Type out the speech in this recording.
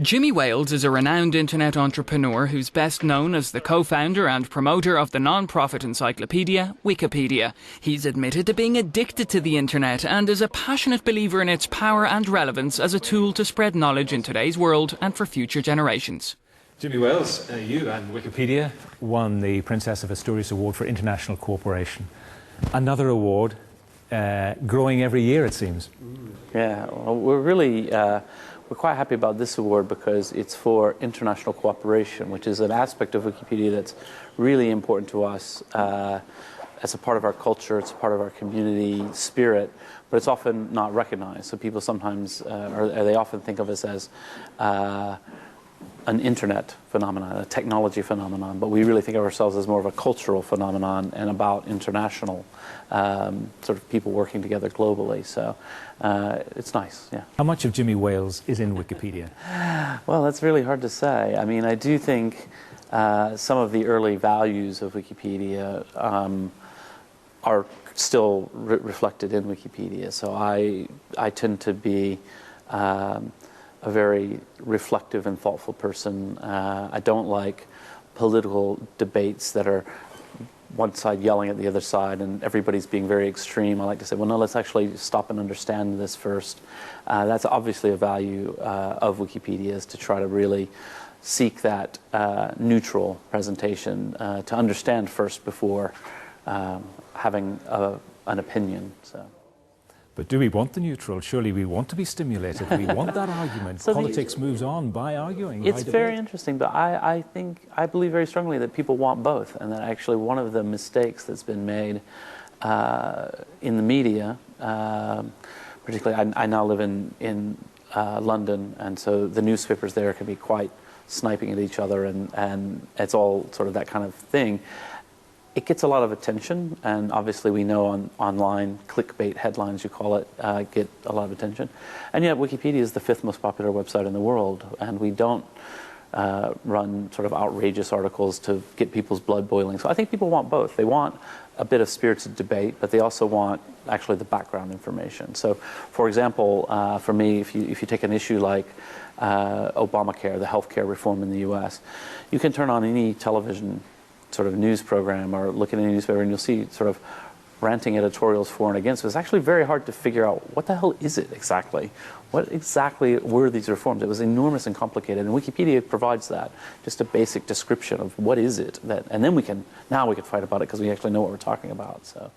Jimmy Wales is a renowned internet entrepreneur who's best known as the co-founder and promoter of the non-profit encyclopedia Wikipédia. He's admitted to being addicted to the internet and is a passionate believer in its power and relevance as a tool to spread knowledge in today's world and for future generations. Jimmy Wales, you and Wikipédia won the Princess of Asturias Award for International Cooperation. Another award growing every year, it seems. Yeah, well, we're quite happy about this award because it's for international cooperation, which is an aspect of Wikipedia that's really important to us as a part of our culture, it's a part of our community spirit, but it's often not recognized. So people sometimes, or they often think of us as an internet phenomenon, a technology phenomenon, but we really think of ourselves as more of a cultural phenomenon and about international sort of people working together globally. So it's nice, yeah. How much of Jimmy Wales is in Wikipedia? Well, that's really hard to say. I mean, I do think some of the early values of Wikipedia are still reflected in Wikipedia. So I tend to be a very reflective and thoughtful person. I don't like political debates that are one side yelling at the other side and everybody's being very extreme. I like to say, well, no, let's actually stop and understand this first. That's obviously a value of Wikipedia, is to try to really seek that neutral presentation, to understand first before having an opinion. So. But do we want the neutral? Surely we want to be stimulated. We want that argument. So politics moves on by arguing. It's very interesting, but I believe very strongly that people want both, and that actually one of the mistakes that's been made in the media, particularly I now live in London, and so the newspapers there can be quite sniping at each other, and it's all sort of that kind of thing. It gets a lot of attention, and obviously we know online clickbait headlines, you call it, get a lot of attention. And yet Wikipedia is the 5th most popular website in the world, and we don't run sort of outrageous articles to get people's blood boiling. So I think people want both. They want a bit of spirited debate, but they also want actually the background information. So, for example, for me, if you take an issue like Obamacare, the healthcare reform in the U.S., you can turn on any television sort of news program or look at any newspaper and you'll see sort of ranting editorials for and against. It's actually very hard to figure out what the hell is it exactly? What exactly were these reforms? It was enormous and complicated, and Wikipedia provides that, just a basic description of what is it, and then we can fight about it because we actually know what we're talking about. So.